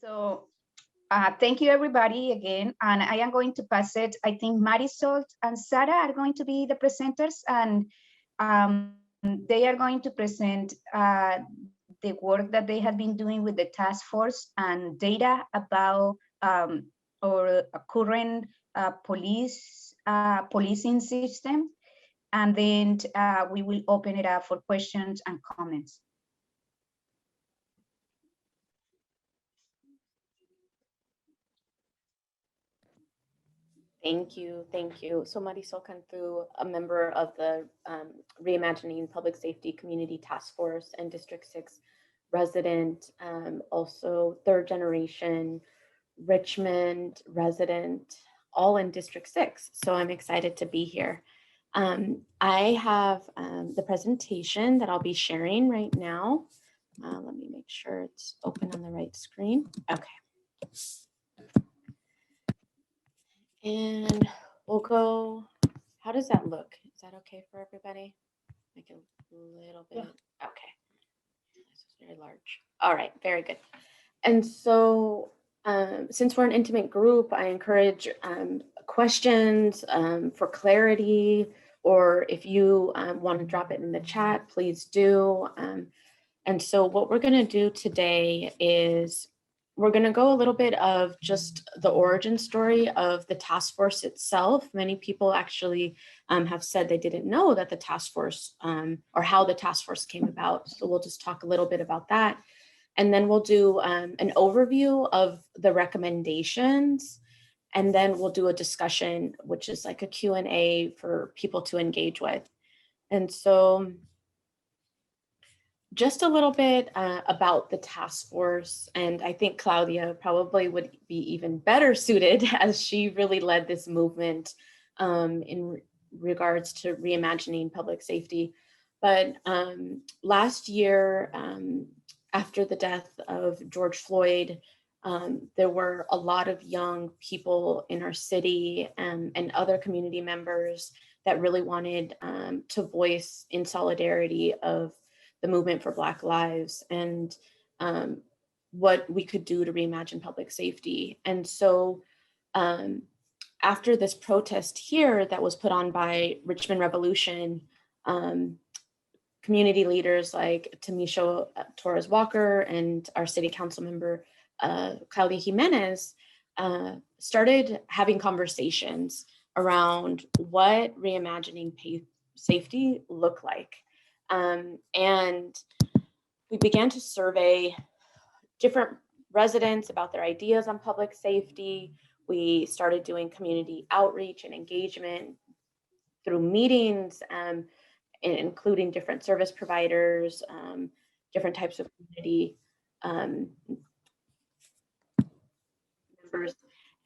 So thank you everybody again. And I am going to pass it. I think Marisol and Sarah are going to be the presenters, and they are going to present the work that they have been doing with the task force and data about our current policing system. And then we will open it up for questions and comments. Thank you, thank you. So Marisol Cantu, a member of the Reimagining Public Safety Community Task Force and District 6 resident, also third generation Richmond resident, all in District 6. So I'm excited to be here. I have the presentation that I'll be sharing right now. Let me make sure it's open on the right screen. Okay. And we'll go, how does that look? Is that okay for everybody? Make it a little bit, yeah. Okay. This is very large. All right, very good. And so since we're an intimate group, I encourage questions for clarity, or if you want to drop it in the chat, please do. And so what we're gonna do today is we're going to go a little bit of just the origin story of the task force itself. Many people actually have said they didn't know that the task force or how the task force came about. So we'll just talk a little bit about that. And then we'll do an overview of the recommendations. And then we'll do a discussion, which is like a Q&A for people to engage with. And so just a little bit about the task force, and I think Claudia probably would be even better suited as she really led this movement in regards to reimagining public safety. But last year, after the death of George Floyd, there were a lot of young people in our city and other community members that really wanted to voice in solidarity of the movement for Black lives and what we could do to reimagine public safety. And so after this protest here that was put on by Richmond Revolution, community leaders like Tamisha Torres Walker and our city council member, Claudia Jimenez, started having conversations around what reimagining safety looked like. And we began to survey different residents about their ideas on public safety. We started doing community outreach and engagement through meetings, including different service providers, different types of community members.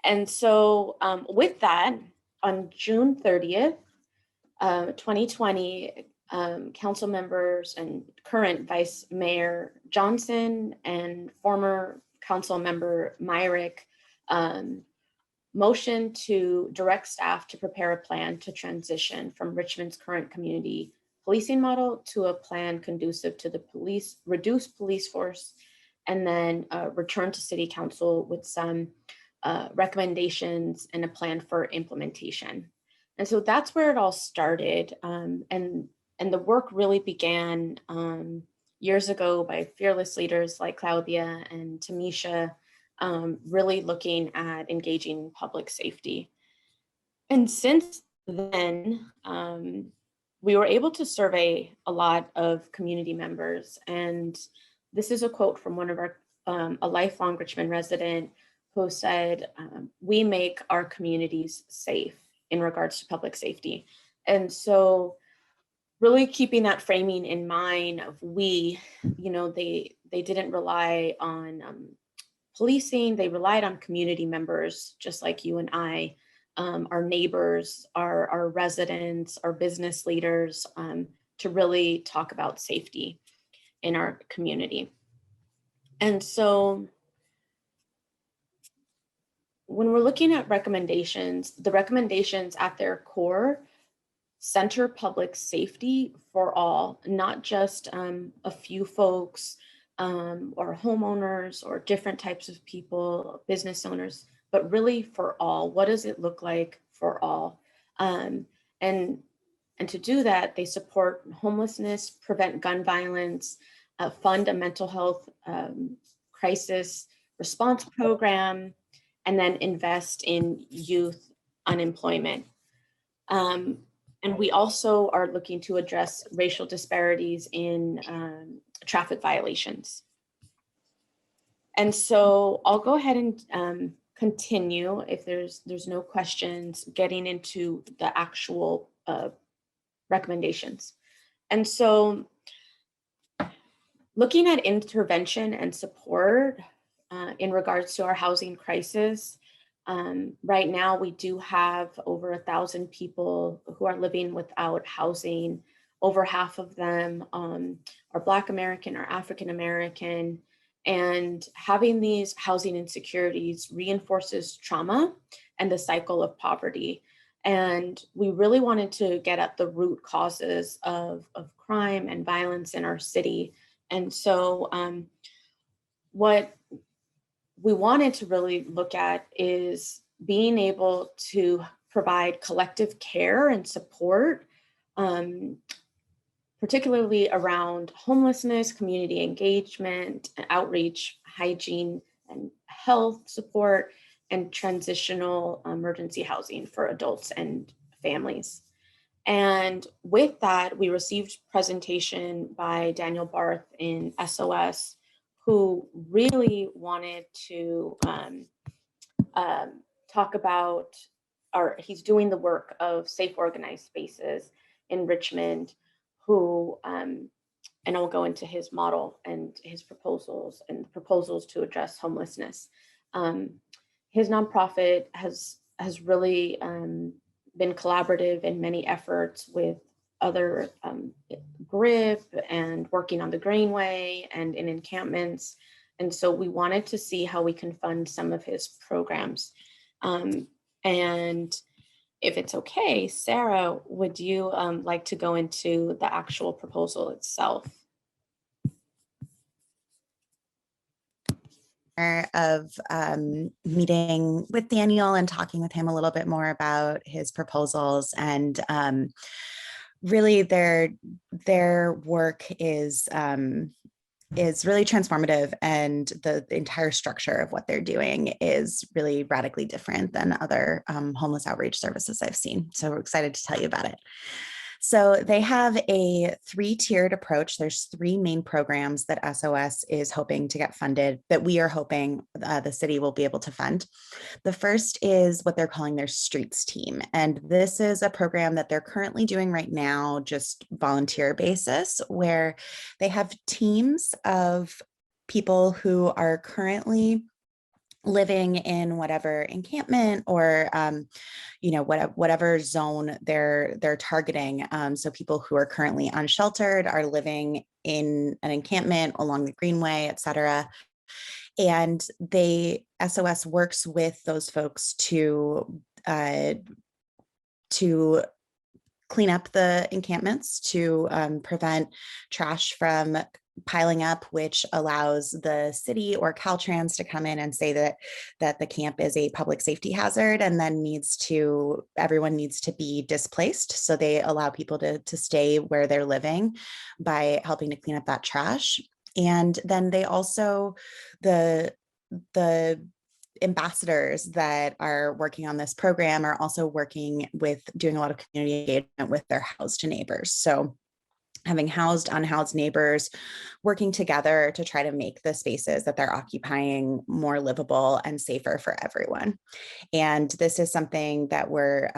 And so with that, on June 30th, 2020, council members and current Vice Mayor Johnson and former council member Myrick motioned to direct staff to prepare a plan to transition from Richmond's current community policing model to a plan conducive to the reduced police force, and then return to city council with some recommendations and a plan for implementation. And so that's where it all started. And the work really began years ago by fearless leaders like Claudia and Tamisha, really looking at engaging public safety. And since then, we were able to survey a lot of community members. And this is a quote from one of our, a lifelong Richmond resident who said, "We make our communities safe in regards to public safety." And so really keeping that framing in mind of we, you know, they didn't rely on policing, they relied on community members, just like you and I, our neighbors, our residents, our business leaders, to really talk about safety in our community. And so when we're looking at recommendations, the recommendations at their core center public safety for all, not just a few folks or homeowners or different types of people, business owners, but really for all. What does it look like for all? Um, and to do that, they support homelessness, prevent gun violence, fund a mental health crisis response program, and then invest in youth unemployment. And we also are looking to address racial disparities in traffic violations. And so I'll go ahead and continue if there's no questions, getting into the actual recommendations. And so looking at intervention and support in regards to our housing crisis, right now we do have over 1,000 people who are living without housing. Over half of them are Black American or African American. And having these housing insecurities reinforces trauma and the cycle of poverty. And we really wanted to get at the root causes of crime and violence in our city. And so what we wanted to really look at is being able to provide collective care and support, particularly around homelessness, community engagement, outreach, hygiene, and health support, and transitional emergency housing for adults and families. And with that, we received presentation by Daniel Barth in SOS, who really wanted to talk about, or he's doing the work of safe organized spaces in Richmond, who, and I'll go into his model and his proposals to address homelessness. His nonprofit has really been collaborative in many efforts with other GRIP and working on the Greenway and in encampments. And so we wanted to see how we can fund some of his programs. And if it's okay, Sarah, would you like to go into the actual proposal itself? Of meeting with Daniel and talking with him a little bit more about his proposals, and really their work is really transformative, and the entire structure of what they're doing is really radically different than other homeless outreach services I've seen. So we're excited to tell you about it. So they have a 3-tiered approach. There's 3 main programs that SOS is hoping to get funded, that we are hoping the city will be able to fund. The first is what they're calling their streets team. And this is a program that they're currently doing right now, just volunteer basis, where they have teams of people who are currently living in whatever encampment or whatever zone they're targeting. So people who are currently unsheltered are living in an encampment along the Greenway, et cetera. And SOS works with those folks to clean up the encampments, to prevent trash from piling up, which allows the city or Caltrans to come in and say that the camp is a public safety hazard, and then everyone needs to be displaced. So they allow people to stay where they're living by helping to clean up that trash. And then they also, the ambassadors that are working on this program are also working with doing a lot of community engagement with their housed neighbors. So having housed, unhoused neighbors working together to try to make the spaces that they're occupying more livable and safer for everyone. And this is something that we're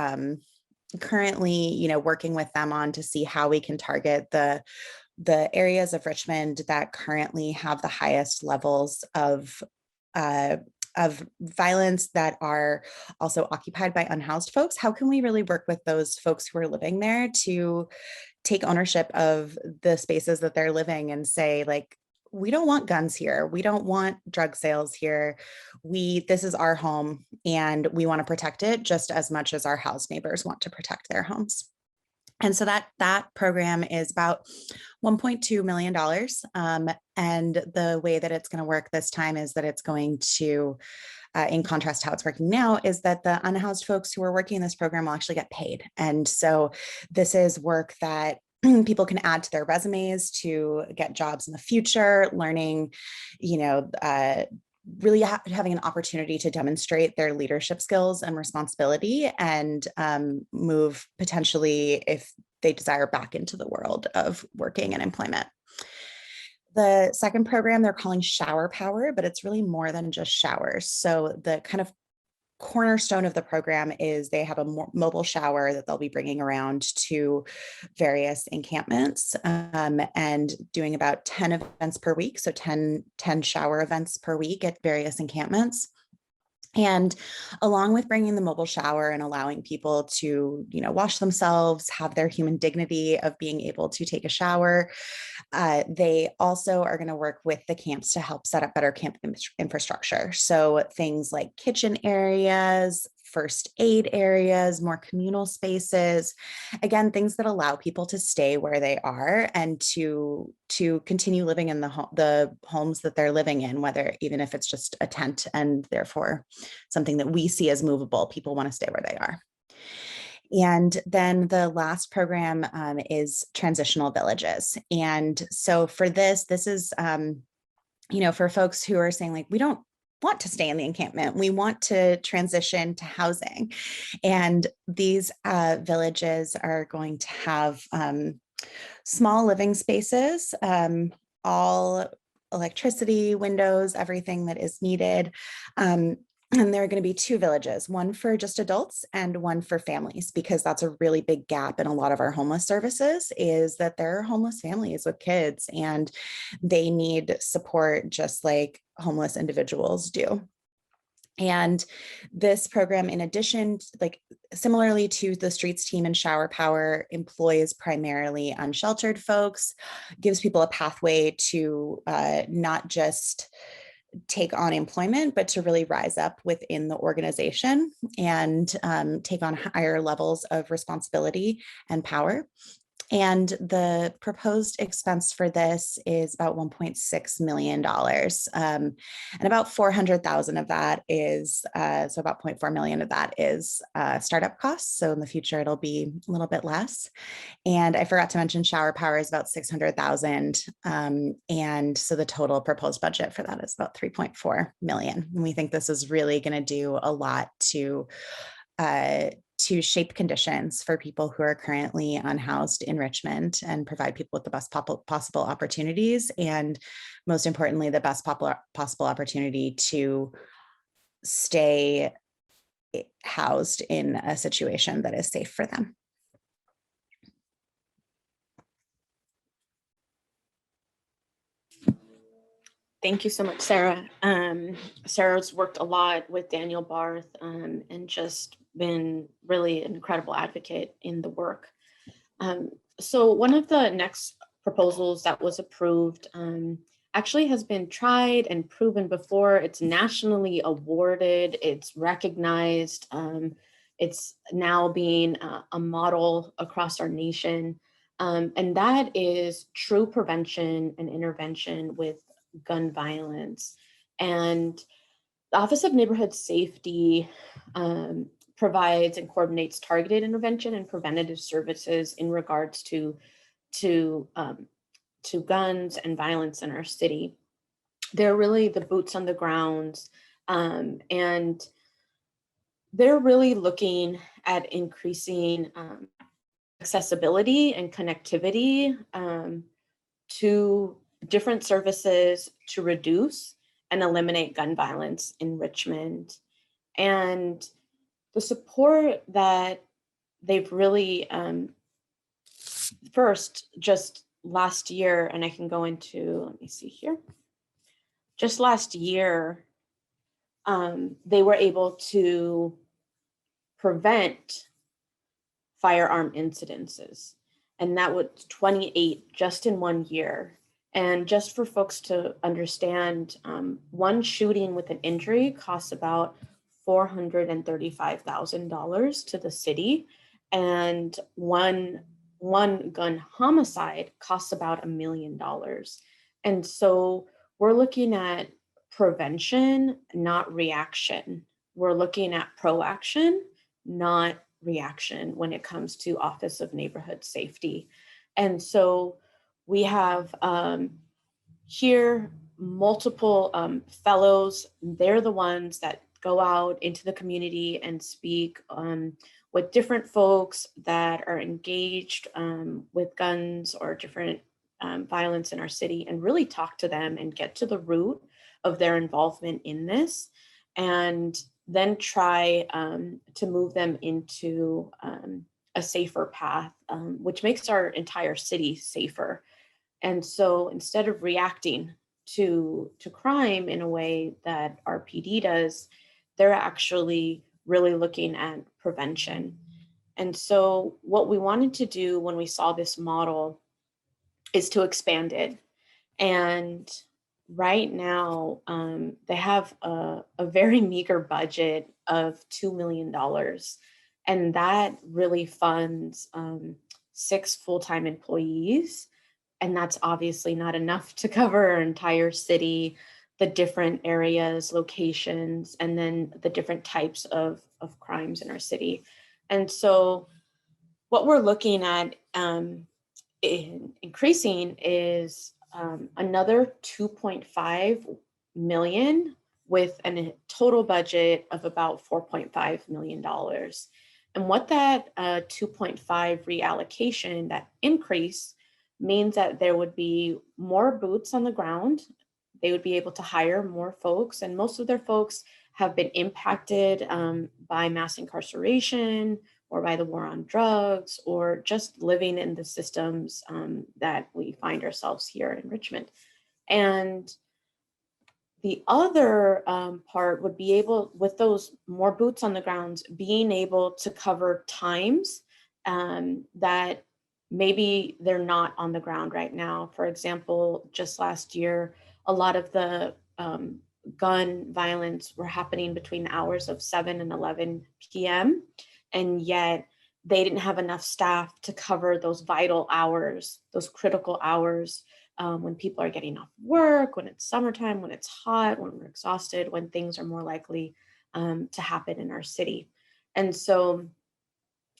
currently, working with them on to see how we can target the areas of Richmond that currently have the highest levels of violence that are also occupied by unhoused folks. How can we really work with those folks who are living there to take ownership of the spaces that they're living and say, like, we don't want guns here. We don't want drug sales here. This is our home and we want to protect it just as much as our housed neighbors want to protect their homes. And so that program is about $1.2 million. And the way that it's going to work this time is that it's going to, in contrast to how it's working now, is that the unhoused folks who are working in this program will actually get paid. And so this is work that people can add to their resumes to get jobs in the future, learning, really having an opportunity to demonstrate their leadership skills and responsibility, and move potentially, if they desire, back into the world of working and employment. The second program they're calling Shower Power, but it's really more than just showers. So the kind of cornerstone of the program is they have a mobile shower that they'll be bringing around to various encampments, and doing about 10 events per week. So 10 shower events per week at various encampments. And along with bringing the mobile shower and allowing people to, wash themselves, have their human dignity of being able to take a shower, they also are going to work with the camps to help set up better camp infrastructure. So things like kitchen areas, first aid areas, more communal spaces, again, things that allow people to stay where they are and to continue living in the homes that they're living in, even if it's just a tent and therefore something that we see as movable. People want to stay where they are. And then the last program is transitional villages. And so for this is, for folks who are saying, like, we don't want to stay in the encampment, we want to transition to housing. And these villages are going to have small living spaces, all electricity, windows, everything that is needed. And there are going to be 2 villages, one for just adults and one for families, because that's a really big gap in a lot of our homeless services, is that there are homeless families with kids and they need support just like homeless individuals do. And this program, in addition, like similarly to the streets team and Shower Power, employs primarily unsheltered folks, gives people a pathway to not just take on employment, but to really rise up within the organization and take on higher levels of responsibility and power. And the proposed expense for this is about $1.6 million. And about 400,000 of that is, so about 0.4 million of that is startup costs. So in the future, it'll be a little bit less. And I forgot to mention Shower Power is about 600,000. And so the total proposed budget for that is about 3.4 million. And we think this is really going to do a lot to shape conditions for people who are currently unhoused in Richmond and provide people with the best possible opportunities, and most importantly, the best possible opportunity to stay housed in a situation that is safe for them. Thank you so much, Sarah. Sarah's worked a lot with Daniel Barth and just been really an incredible advocate in the work. So one of the next proposals that was approved actually has been tried and proven before. It's nationally awarded, it's recognized, it's now being a model across our nation. And that is true prevention and intervention with gun violence. And the Office of Neighborhood Safety provides and coordinates targeted intervention and preventative services in regards to guns and violence in our city. They're really the boots on the ground, and they're really looking at increasing accessibility and connectivity to different services to reduce and eliminate gun violence in Richmond. And the support that they've really, first, just last year, and I can go into, let me see here. Just last year, they were able to prevent firearm incidences. And that was 28 just in 1 year. And just for folks to understand, one shooting with an injury costs about $435,000 to the city, and one one gun homicide costs about $1 million. And so we're looking at prevention, not reaction. We're looking at proaction, not reaction when it comes to Office of Neighborhood Safety. And so we have here multiple fellows. They're the ones that go out into the community and speak with different folks that are engaged with guns or different violence in our city, and really talk to them and get to the root of their involvement in this, and then try to move them into a safer path, which makes our entire city safer. And so instead of reacting to crime in a way that our PD does, they're actually really looking at prevention. And so what we wanted to do when we saw this model is to expand it. And right now, they have a very meager budget of $2 million. And that really funds 6 full-time employees. And that's obviously not enough to cover our entire city, the different areas, locations, and then the different types of crimes in our city. And so what we're looking at increasing is another 2.5 million, with a total budget of about $4.5 million. And what that 2.5 reallocation, that increase, means that there would be more boots on the ground. They would be able to hire more folks, and most of their folks have been impacted by mass incarceration or by the war on drugs, or just living in the systems that we find ourselves here in Richmond. And the other part would be able, with those more boots on the ground, being able to cover times that maybe they're not on the ground right now. For example, just last year, a lot of the gun violence were happening between the hours of 7 and 11 p.m. And yet they didn't have enough staff to cover those vital hours, those critical hours, when people are getting off work, when it's summertime, when it's hot, when we're exhausted, when things are more likely to happen in our city. And so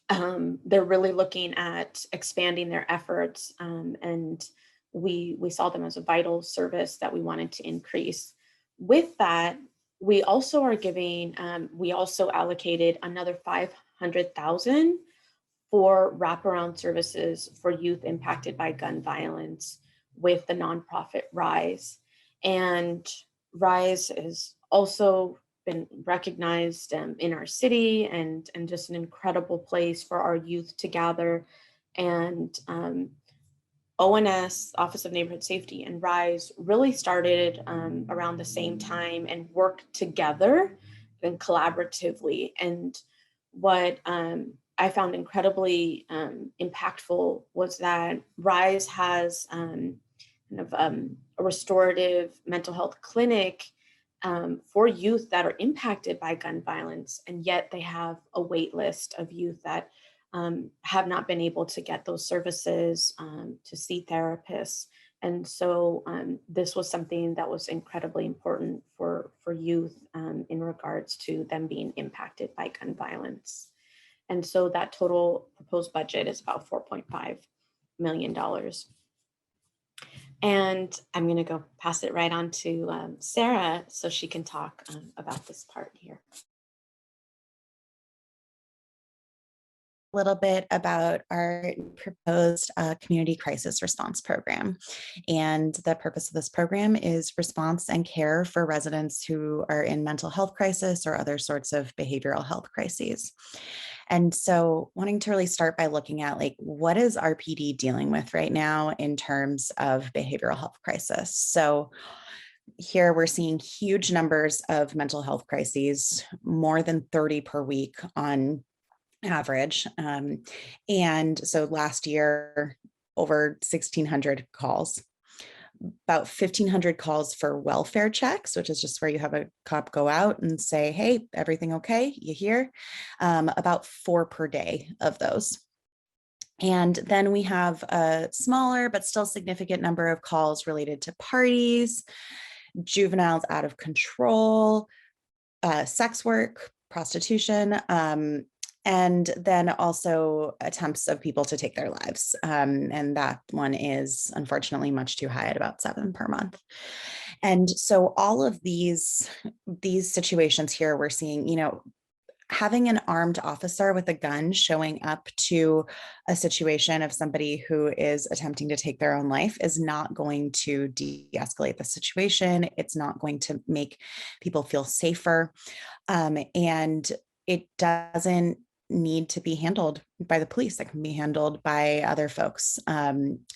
they're really looking at expanding their efforts, and we saw them as a vital service that we wanted to increase. With that, we also are giving, we also allocated another $500,000 for wraparound services for youth impacted by gun violence with the nonprofit Rise. And Rise has also been recognized in our city, and just an incredible place for our youth to gather. And ONS, Office of Neighborhood Safety, and Rise really started around the same time and worked together and collaboratively. And what I found incredibly impactful was that Rise has a restorative mental health clinic for youth that are impacted by gun violence, and yet they have a wait list of youth that have not been able to get those services, to see therapists. And so this was something that was incredibly important for youth in regards to them being impacted by gun violence. And so that total proposed budget is about $4.5 million. And I'm going to go pass it right on to Sarah so she can talk about this part here. A little bit about our proposed community crisis response program. And the purpose of this program is response and care for residents who are in mental health crisis or other sorts of behavioral health crises. And so wanting to really start by looking at, like, what is RPD dealing with right now in terms of behavioral health crisis? So here we're seeing huge numbers of mental health crises, more than 30 per week on average. And so last year, over 1,600 calls, about 1,500 calls for welfare checks, which is just where you have a cop go out and say, hey, everything okay? You here? About 4 per day of those. And then we have a smaller but still significant number of calls related to parties, juveniles out of control, sex work, prostitution, and then also attempts of people to take their lives. And that one is unfortunately much too high at about 7 per month. And so all of these situations here, we're seeing, having an armed officer with a gun showing up to a situation of somebody who is attempting to take their own life is not going to de-escalate the situation. It's not going to make people feel safer. And it doesn't need to be handled by the police. That can be handled by other folks,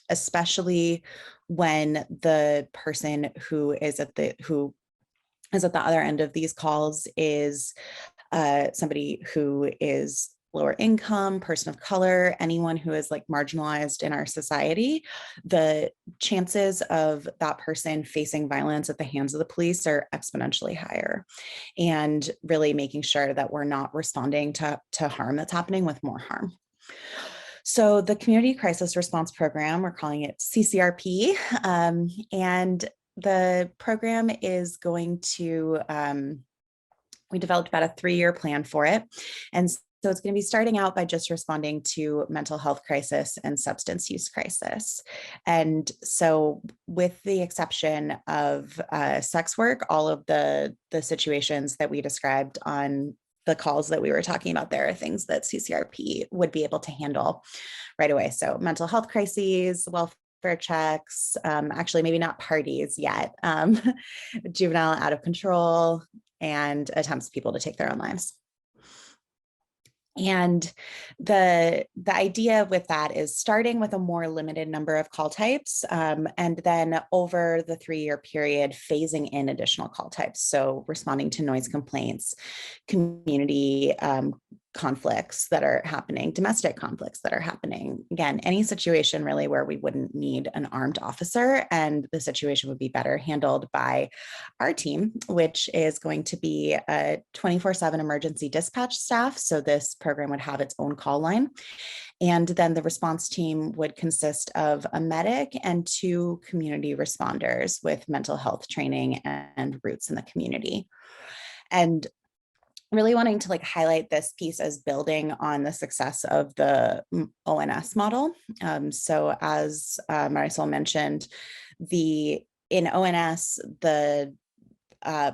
especially when the person who is at the other end of these calls is somebody who is lower income, person of color, anyone who is like marginalized in our society. The chances of that person facing violence at the hands of the police are exponentially higher, and really making sure that we're not responding to harm that's happening with more harm. So the Community Crisis Response Program, we're calling it CCRP, and the program is going to, we developed about a 3-year plan for it. And so it's going to be starting out by just responding to mental health crisis and substance use crisis. And so with the exception of sex work, all of the situations that we described on the calls that we were talking about there are things that CCRP would be able to handle right away. So mental health crises, welfare checks, actually maybe not parties yet, juvenile out of control, and attempts people to take their own lives. And the idea with that is starting with a more limited number of call types, and then over the 3-year period, phasing in additional call types. So responding to noise complaints, community conflicts that are happening, domestic conflicts that are happening. Again, any situation really where we wouldn't need an armed officer, and the situation would be better handled by our team, which is going to be a 24/7 emergency dispatch staff. So this program would have its own call line. And then the response team would consist of a medic and 2 community responders with mental health training and roots in the community. And really wanting to highlight this piece as building on the success of the ONS model. So as Marisol mentioned, in ONS, the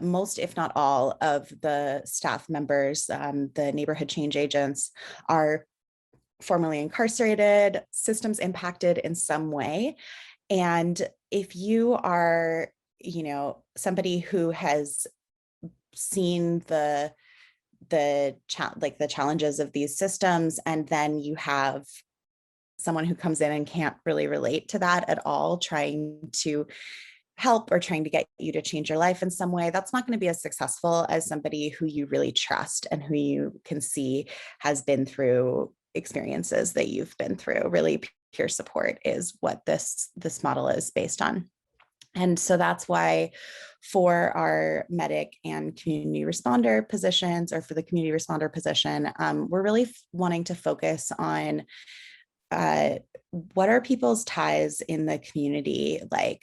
most, if not all, of the staff members, the neighborhood change agents, are formerly incarcerated, systems impacted in some way. And if you are, somebody who has seen the challenges of these systems, and then you have someone who comes in and can't really relate to that at all, trying to help or trying to get you to change your life in some way, that's not going to be as successful as somebody who you really trust and who you can see has been through experiences that you've been through. Really, peer support is what this model is based on. And so that's why for our medic and community responder positions, or for the community responder position, we're really wanting to focus on what are people's ties in the community like?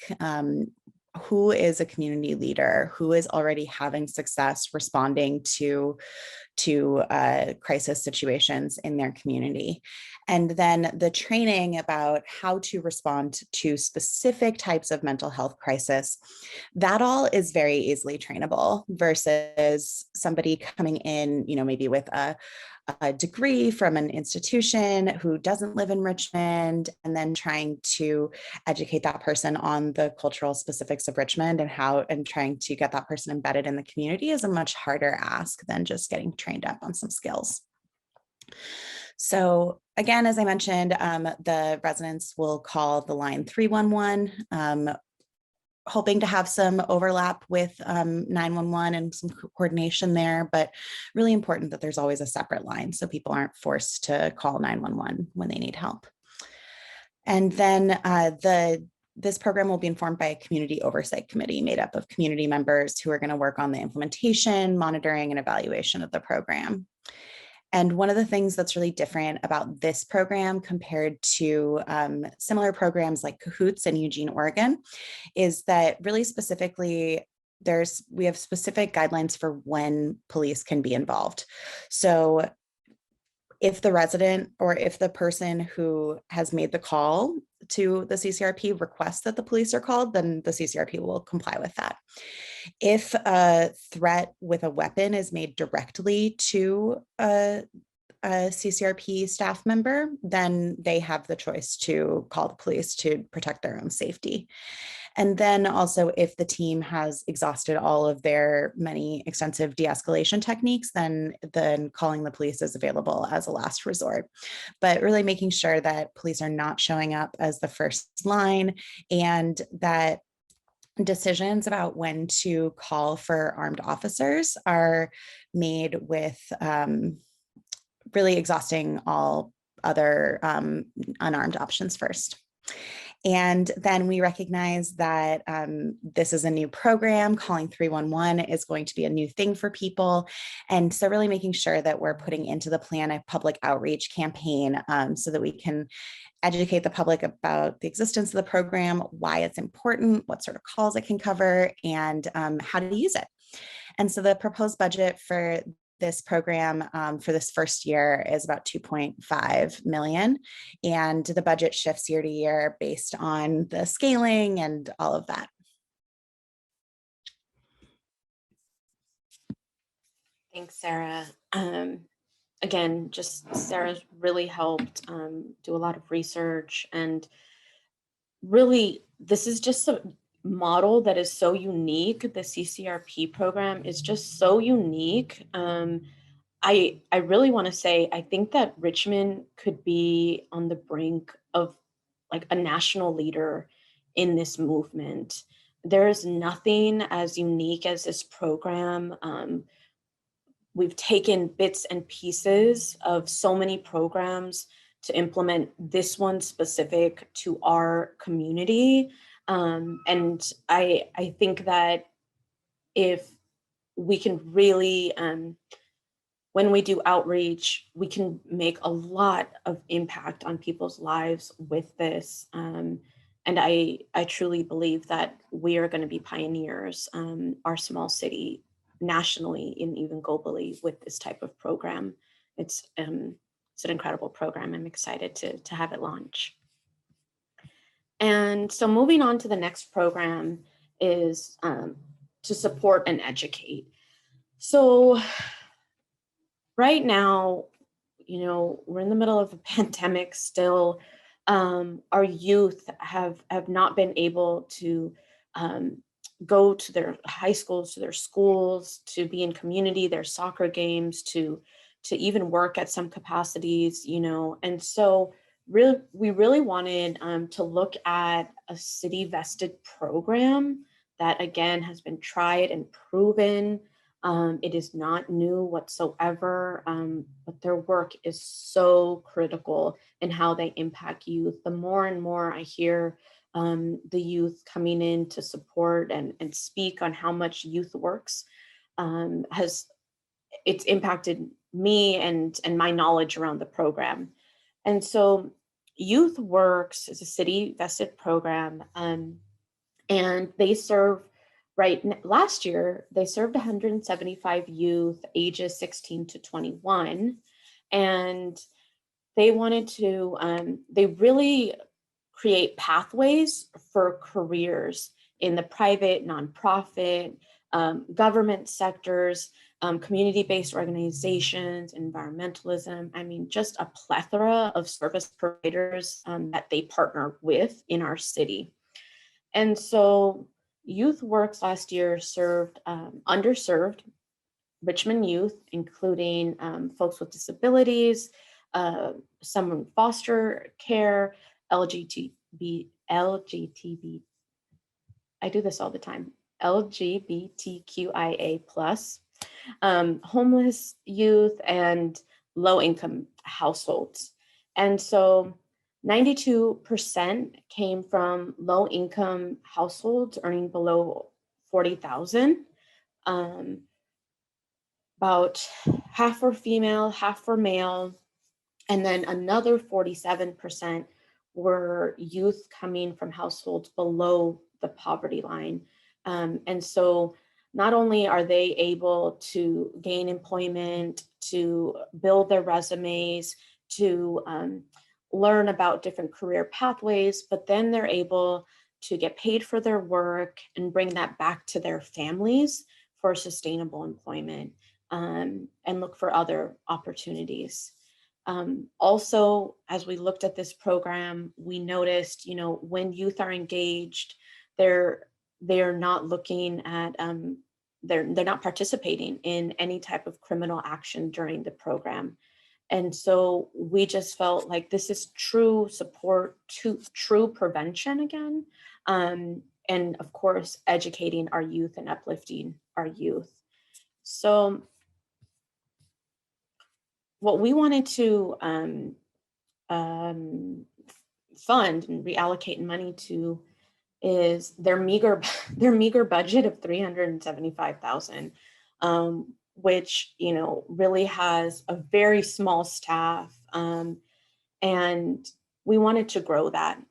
Who is a community leader? Who is already having success responding to crisis situations in their community? And then the training about how to respond to specific types of mental health crisis, that all is very easily trainable versus somebody coming in, maybe with a degree from an institution who doesn't live in Richmond, and then trying to educate that person on the cultural specifics of Richmond and trying to get that person embedded in the community is a much harder ask than just getting trained up on some skills. So again, as I mentioned, the residents will call the line 311, hoping to have some overlap with 911 and some coordination there, but really important that there's always a separate line so people aren't forced to call 911 when they need help. And then this program will be informed by a community oversight committee made up of community members who are going to work on the implementation, monitoring, and evaluation of the program. And one of the things that's really different about this program compared to similar programs like Cahoots in Eugene, Oregon, is that really specifically we have specific guidelines for when police can be involved. So if the resident or if the person who has made the call to the CCRP requests that the police are called, then the CCRP will comply with that. If a threat with a weapon is made directly to a CCRP staff member, then they have the choice to call the police to protect their own safety. And then also, if the team has exhausted all of their many extensive de-escalation techniques, then calling the police is available as a last resort. But really making sure that police are not showing up as the first line, and that decisions about when to call for armed officers are made with really exhausting all other unarmed options first. And then we recognize that this is a new program. Calling 311 is going to be a new thing for people. And so really making sure that we're putting into the plan a public outreach campaign so that we can educate the public about the existence of the program, why it's important, what sort of calls it can cover, and how to use it. And so the proposed budget for this program for this first year is about 2.5 million. And the budget shifts year to year based on the scaling and all of that. Thanks, Sarah. Again, just Sarah's really helped do a lot of research, and really this is just a model that is so unique. The CCRP program is just so unique. I really want to say, I think that Richmond could be on the brink of like a national leader in this movement. There is nothing as unique as this program. We've taken bits and pieces of so many programs to implement this one specific to our community. And I think that if we can really, when we do outreach, we can make a lot of impact on people's lives with this. And I truly believe that we are going to be pioneers, our small city, nationally and even globally, with this type of program. It's an incredible program. I'm excited to have it launch. And so moving on to the next program is to support and educate. So right now, you know, we're in the middle of a pandemic still. Our youth have not been able to go to their high schools, to their schools, to be in community, their soccer games, to even work at some capacities, you know. And so we really wanted to look at a city vested program that, again, has been tried and proven. It is not new whatsoever, but their work is so critical in how they impact youth. The more and more I hear the youth coming in to support and speak on how much youth works, it's impacted me and my knowledge around the program. And so Youth Works is a city vested program, and they serve, last year, they served 175 youth ages 16 to 21. And they wanted to, they really create pathways for careers in the private, nonprofit, government sectors, community-based organizations, environmentalism. I mean, just a plethora of service providers that they partner with in our city. And so Youth Works last year served underserved Richmond youth, including folks with disabilities, some in foster care, LGBTB, I do this all the time, LGBTQIA+, homeless youth, and low-income households. And so 92% came from low-income households earning below $40,000. about half were female, half were male, and then another 47% were youth coming from households below the poverty line. And so not only are they able to gain employment, to build their resumes, to learn about different career pathways, but then they're able to get paid for their work and bring that back to their families for sustainable employment, and look for other opportunities. Also, as we looked at this program, we noticed, when youth are engaged, they're not looking at, they're not participating in any type of criminal action during the program. And so we just felt like this is true support to true prevention again. And of course, educating our youth and uplifting our youth. So what we wanted to fund and reallocate money to is their meager budget of $375,000, which really has a very small staff, and we wanted to grow that.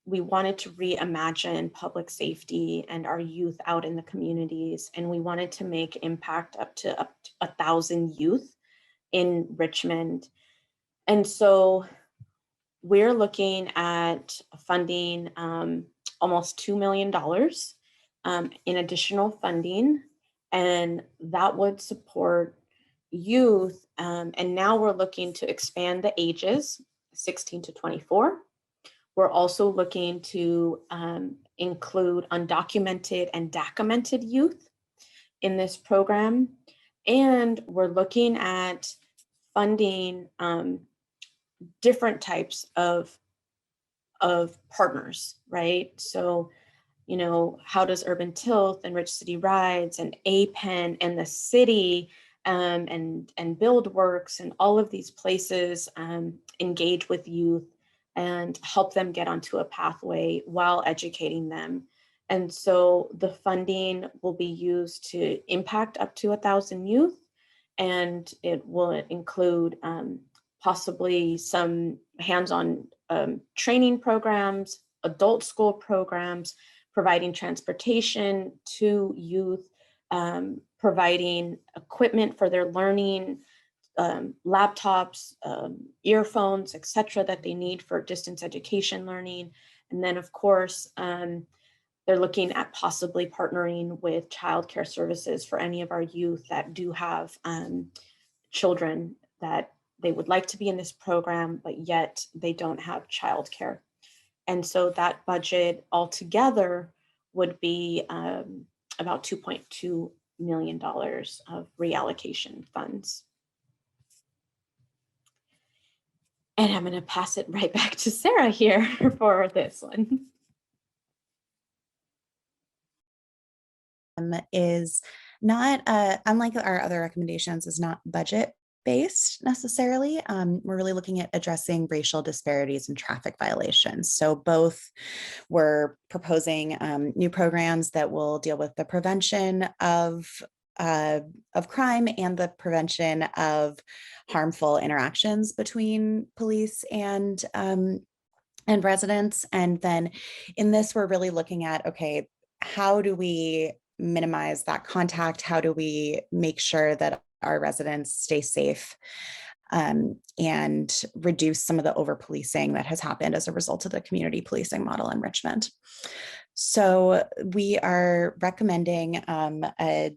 We wanted to reimagine public safety and our youth out in the communities, and we wanted to make impact up to 1,000 youth in Richmond. And so we're looking at funding almost $2 million in additional funding, and that would support youth. And now we're looking to expand the ages 16 to 24. We're also looking to include undocumented and documented youth in this program. And we're looking at funding different types of partners, right? So, how does Urban Tilth and Rich City Rides and APEN and the city and BuildWorks and all of these places engage with youth and help them get onto a pathway while educating them. And so the funding will be used to impact up to 1,000 youth, and it will include possibly some hands-on training programs, adult school programs, providing transportation to youth, providing equipment for their learning, laptops, earphones, etc., that they need for distance education learning. And then, of course, they're looking at possibly partnering with childcare services for any of our youth that do have children that they would like to be in this program, but yet they don't have childcare. And so that budget altogether would be about $2.2 million of reallocation funds. And I'm going to pass it right back to Sarah here for this one. Is not, unlike our other recommendations, is not budget based necessarily. We're really looking at addressing racial disparities and traffic violations. So both we're proposing new programs that will deal with the prevention of crime and the prevention of harmful interactions between police and residents. And then in this, we're really looking at, okay, how do we minimize that contact? How do we make sure that our residents stay safe and reduce some of the over-policing that has happened as a result of the community policing model in Richmond? So we are recommending a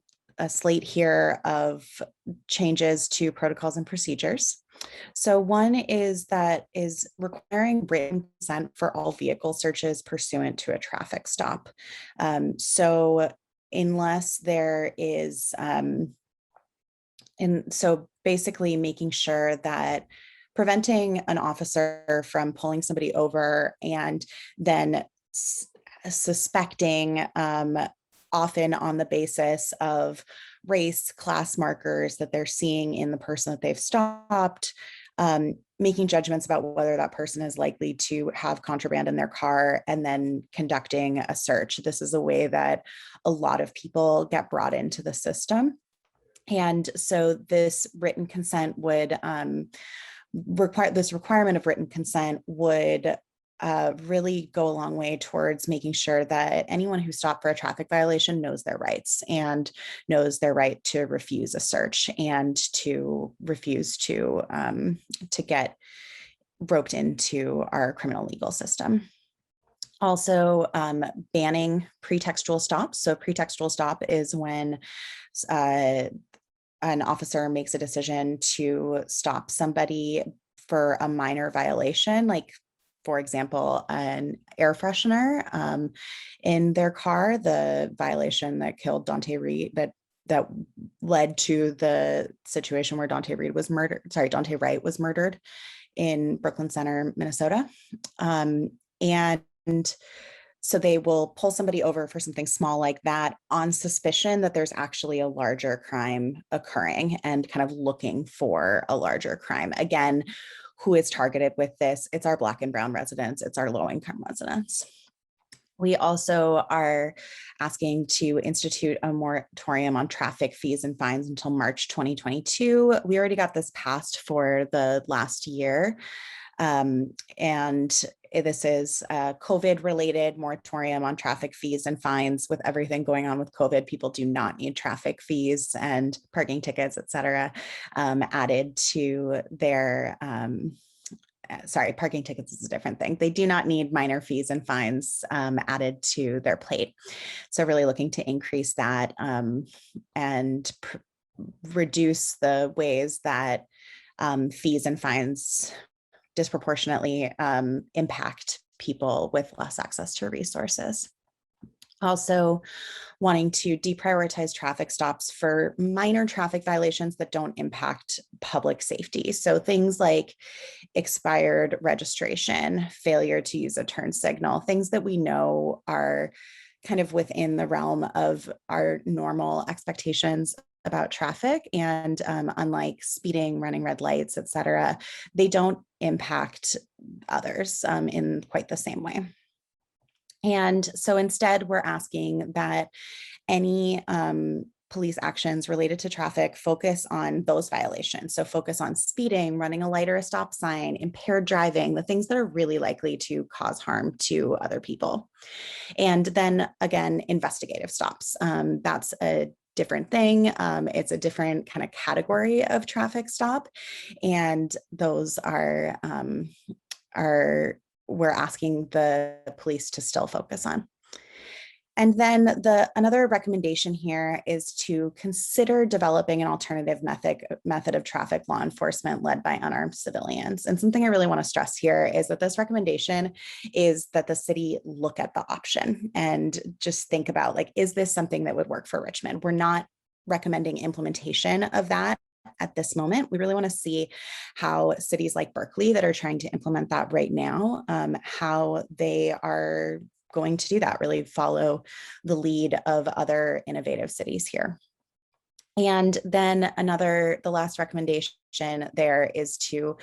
slate here of changes to protocols and procedures. So one is requiring written consent for all vehicle searches pursuant to a traffic stop. So unless there is, so basically making sure that preventing an officer from pulling somebody over and then suspecting, often on the basis of race, class markers that they're seeing in the person that they've stopped, making judgments about whether that person is likely to have contraband in their car, and then conducting a search. This is a way that a lot of people get brought into the system. And so this written consent would requirement of written consent would really go a long way towards making sure that anyone who stopped for a traffic violation knows their rights and knows their right to refuse a search and to refuse to get roped into our criminal legal system. Also, banning pretextual stops. So pretextual stop is when an officer makes a decision to stop somebody for a minor violation, like, for example, an air freshener in their car, the violation that killed Dante Reed, that led to the situation where Dante Wright was murdered in Brooklyn Center, Minnesota. And so they will pull somebody over for something small like that on suspicion that there's actually a larger crime occurring and kind of looking for a larger crime. Again, who is targeted with this? It's our Black and Brown residents. It's our low-income residents. We also are asking to institute a moratorium on traffic fees and fines until March 2022. We already got this passed for the last year. And this is a COVID-related moratorium on traffic fees and fines. With everything going on with COVID, people do not need traffic fees and parking tickets, et cetera, added to their, parking tickets is a different thing. They do not need minor fees and fines added to their plate. So really looking to increase that and reduce the ways that fees and fines disproportionately impact people with less access to resources. Also wanting to deprioritize traffic stops for minor traffic violations that don't impact public safety. So things like expired registration, failure to use a turn signal, things that we know are kind of within the realm of our normal expectations about traffic. And unlike speeding, running red lights, et cetera, they don't impact others in quite the same way. And so instead, we're asking that any police actions related to traffic focus on those violations. So focus on speeding, running a light or a stop sign, impaired driving, the things that are really likely to cause harm to other people. And then again, investigative stops. That's a different thing. It's a different kind of category of traffic stop. And those are we're asking the police to still focus on. And then another recommendation here is to consider developing an alternative method of traffic law enforcement led by unarmed civilians. And something I really want to stress here is that this recommendation is that the city look at the option and just think about, like, is this something that would work for Richmond? We're not recommending implementation of that at this moment. We really want to see how cities like Berkeley that are trying to implement that right now, how they are going to do that, really follow the lead of other innovative cities here. And then the last recommendation there is to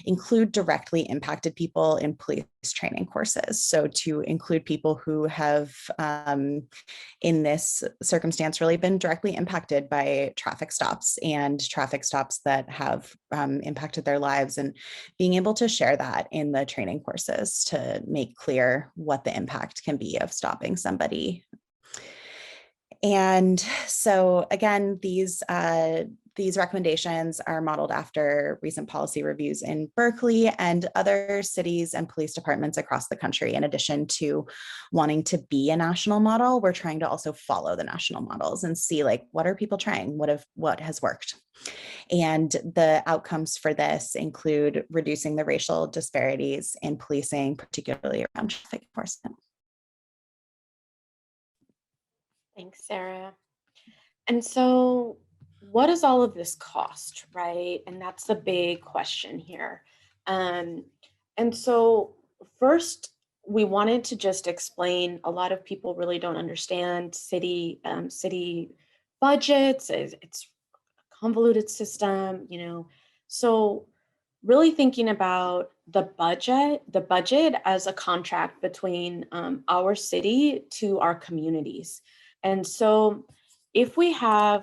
include directly impacted people in police training courses. So to include people who have, in this circumstance, really been directly impacted by traffic stops and traffic stops that have impacted their lives, and being able to share that in the training courses to make clear what the impact can be of stopping somebody. And so again, these recommendations are modeled after recent policy reviews in Berkeley and other cities and police departments across the country. In addition to wanting to be a national model, we're trying to also follow the national models and see, like, what are people trying? What has worked? And the outcomes for this include reducing the racial disparities in policing, particularly around traffic enforcement. Thanks, Sarah. And so what does all of this cost, right? And that's the big question here. And so first, we wanted to just explain, a lot of people really don't understand city budgets. It's a convoluted system, So really thinking about the budget as a contract between our city to our communities. And so if we have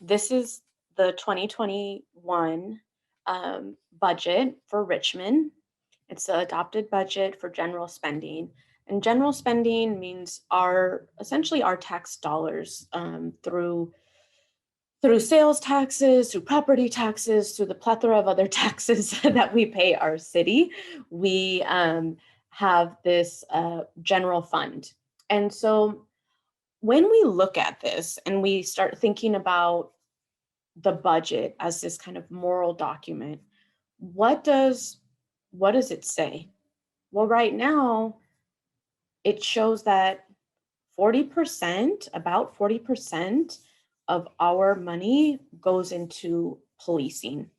this is the 2021 budget for Richmond. It's the adopted budget for general spending. And general spending means essentially our tax dollars through sales taxes, through property taxes, through the plethora of other taxes that we pay our city. We have this general fund. And so when we look at this and we start thinking about the budget as this kind of moral document, what does it say? Well, right now, it shows that 40%, about 40% of our money goes into policing,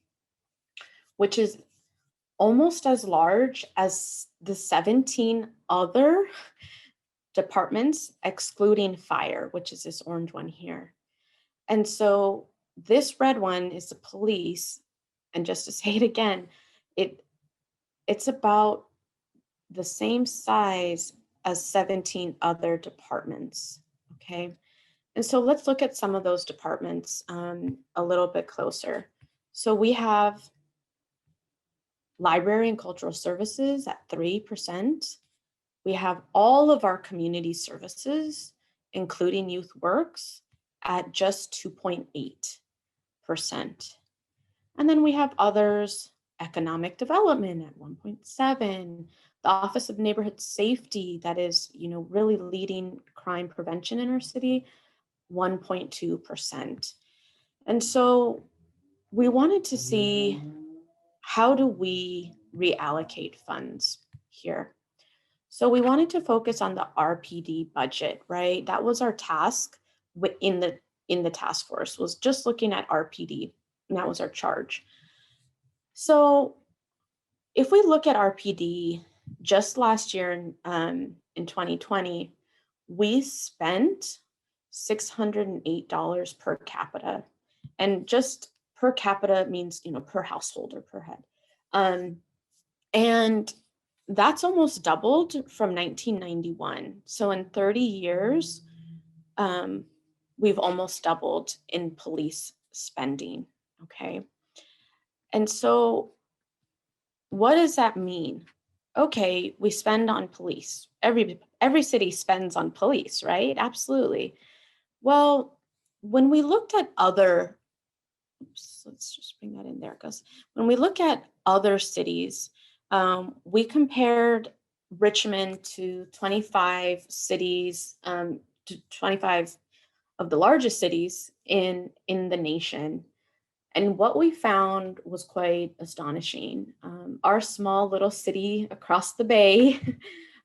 which is almost as large as the 17 other departments, excluding fire, which is this orange one here. And so this red one is the police. And just to say it again, it's about the same size as 17 other departments, okay? And so let's look at some of those departments a little bit closer. So we have library and cultural services at 3%. We have all of our community services, including youth works, at just 2.8%. And then we have others, economic development at 1.7%, the Office of Neighborhood Safety, that is, really leading crime prevention in our city, 1.2%. And so we wanted to see, how do we reallocate funds here? So we wanted to focus on the RPD budget, right? That was our task in the task force, was just looking at RPD, and that was our charge. So if we look at RPD, just last year in 2020, we spent $608 per capita. And just per capita means, per household or per head. And that's almost doubled from 1991. So in 30 years, we've almost doubled in police spending, okay? And so what does that mean? Okay, we spend on police. Every city spends on police, right? Absolutely. Well, when we looked at other, let's just bring that in there, because when we look at other cities, we compared Richmond to 25 cities, to 25 of the largest cities in the nation. And what we found was quite astonishing. Our small little city across the bay,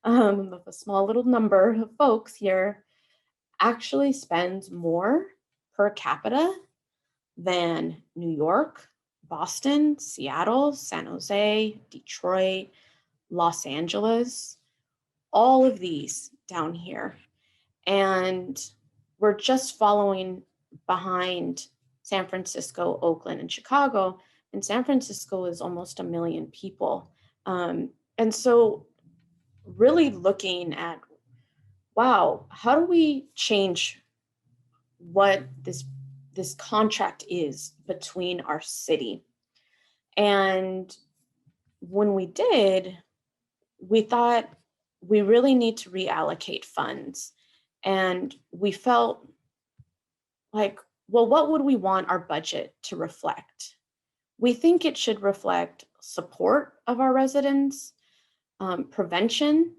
of a small little number of folks here, actually spends more per capita than New York, Boston, Seattle, San Jose, Detroit, Los Angeles, all of these down here. And we're just following behind San Francisco, Oakland, and Chicago. And San Francisco is almost 1 million people. And so really looking at, wow, how do we change what this contract is between our city? And when we did, we thought we really need to reallocate funds. And we felt like, well, what would we want our budget to reflect? We think it should reflect support of our residents, prevention,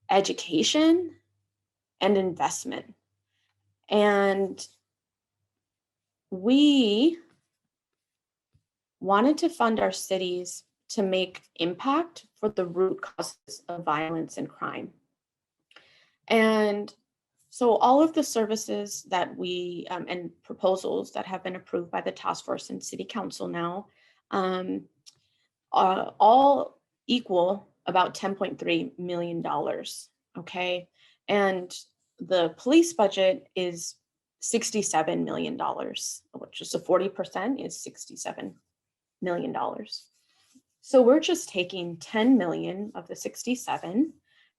education, and investment. And we wanted to fund our cities to make impact for the root causes of violence and crime. And so all of the services that we, and proposals that have been approved by the task force and city council now, all equal about $10.3 million, okay? And the police budget is $67 million, which is 40% is $67 million. So we're just taking 10 million of the 67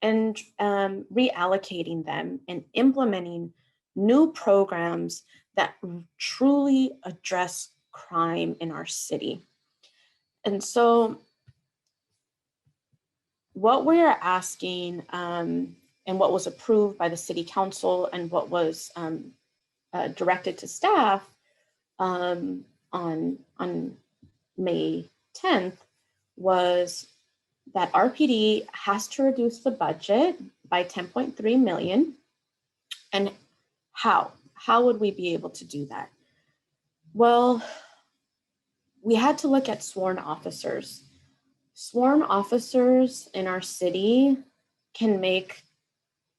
and reallocating them and implementing new programs that truly address crime in our city. And so what we're asking, and what was approved by the city council and what was directed to staff on May 10th was that RPD has to reduce the budget by 10.3 million. And how would we be able to do that? Well, we had to look at sworn officers. Sworn officers in our city can make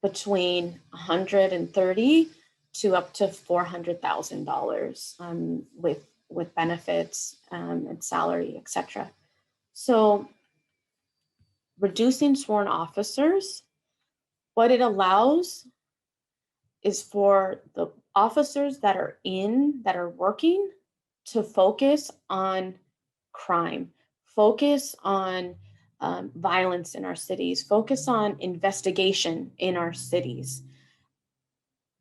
between $130,000 to up to $400,000 with benefits and salary, etc. So reducing sworn officers, what it allows is for the officers that are working to focus on crime, focus on violence in our cities, focus on investigation in our cities,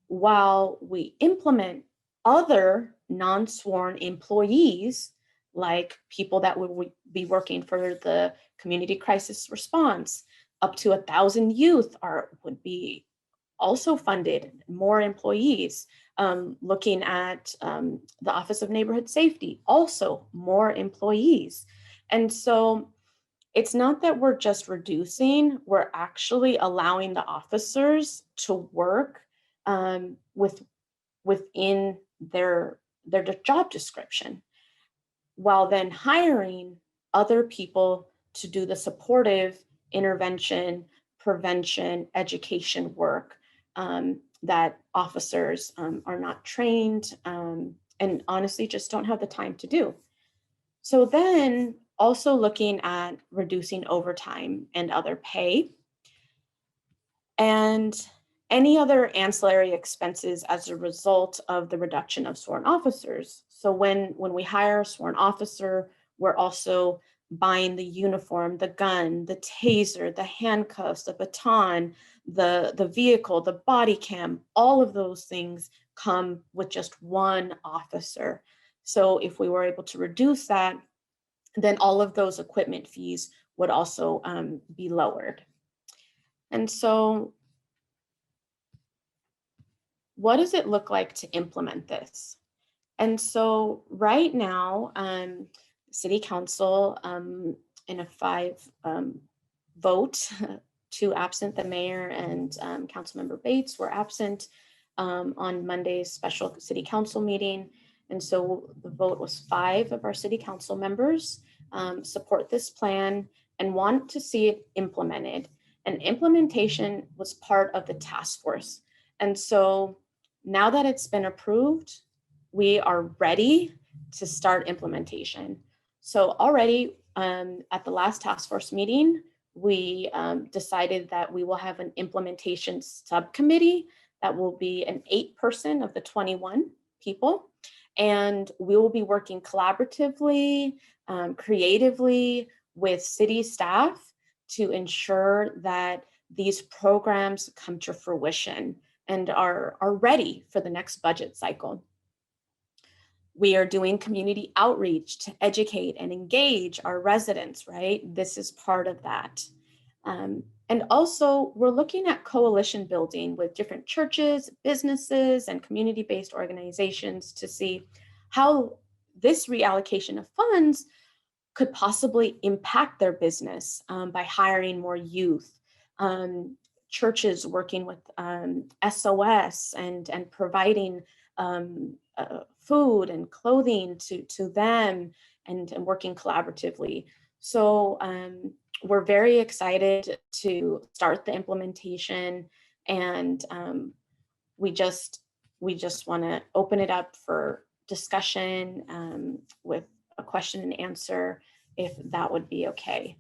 while we implement other non-sworn employees, like people that would be working for the community crisis response. Up to 1,000 youth would be also funded, more employees. Looking at the Office of Neighborhood Safety, also more employees. And so it's not that we're just reducing, we're actually allowing the officers to work within their job description, while then hiring other people to do the supportive intervention, prevention, education work that officers are not trained and honestly just don't have the time to do. So then also looking at reducing overtime and other pay and any other ancillary expenses as a result of the reduction of sworn officers. So when we hire a sworn officer, we're also buying the uniform, the gun, the taser, the handcuffs, the baton, the vehicle, the body cam, all of those things come with just one officer. So if we were able to reduce that, then all of those equipment fees would also be lowered. And so what does it look like to implement this? And so right now, City Council in a 5 vote, 2 absent, the mayor and Councilmember Bates were absent on Monday's special City Council meeting. And so the vote was 5 of our City Council members support this plan and want to see it implemented. And implementation was part of the task force. And so now that it's been approved, we are ready to start implementation. So already at the last task force meeting, we decided that we will have an implementation subcommittee that will be an 8-person of the 21 people. And we will be working collaboratively, creatively with city staff to ensure that these programs come to fruition and are ready for the next budget cycle. We are doing community outreach to educate and engage our residents, right? This is part of that. And also we're looking at coalition building with different churches, businesses, and community-based organizations to see how this reallocation of funds could possibly impact their business by hiring more youth. Churches working with SOS and providing food and clothing to them and working collaboratively. So we're very excited to start the implementation, and we just want to open it up for discussion with a question and answer, if that would be okay.